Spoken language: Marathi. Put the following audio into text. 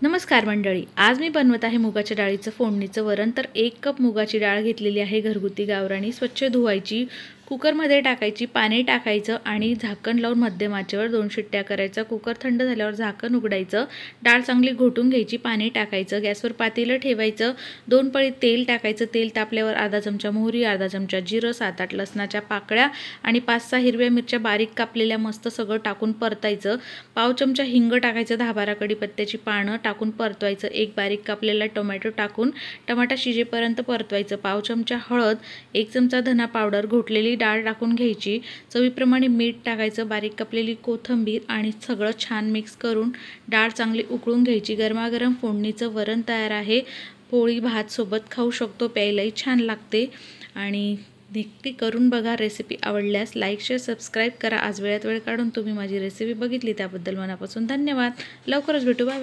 नमस्कार मंडळी, आज मी बनवत आहे मुगाच्या डाळीचं फोडणीचं वरण। तर 1 कप मुगाची डाळ घेतलेली आहे, घरगुती गावरानी। स्वच्छ धुवायची, कुकरमध्ये टाकायची, पाणी टाकायचं आणि झाकण लावून मध्यम आचेवर 2 शिट्ट्या करायचा। कुकर थंड झाल्यावर झाकण उघडायचं, डाळ चांगली घोटून घ्यायची, पाणी टाकायचं, गॅसवर पातेलं ठेवायचं, 2 पळी तेल टाकायचं। तेल तापल्यावर अर्धा चमचा मोहरी, अर्धा चमचा जिरं, 7-8 लसणाच्या पाकळ्या आणि 5-6 हिरव्या मिरच्या बारीक कापलेल्या मस्त सगळं टाकून परतायचं। पाव चमचा हिंग टाकायचं, 10-12 कढीपत्त्याची पानं टाकून परतवायचं। 1 बारीक कापलेला टोमॅटो टाकून टमाटा शिजेपर्यंत परतवायचं। पाव चमचा हळद, 1 चमचा धना पावडर, घोटलेली डाळ टाकून घ्यायची, चवीप्रमाणे मीठ टाकायचं, बारीक कापलेली कोथिंबीर आणि सगळं छान मिक्स करून डाळ चांगली उकळून घ्यायची। गरमागरम फोडणीचं वरण तयार आहे। पोळी भात सोबत खाऊ शकतो, प्यायलाही छान लागते आणि नक्की करून बघा। रेसिपी आवडल्यास लाईक, शेअर, सबस्क्राईब करा। आज वेळात वेळ काढून तुम्ही माझी रेसिपी बघितली त्याबद्दल मनापासून धन्यवाद। लवकरच भेटू, बाय बाय।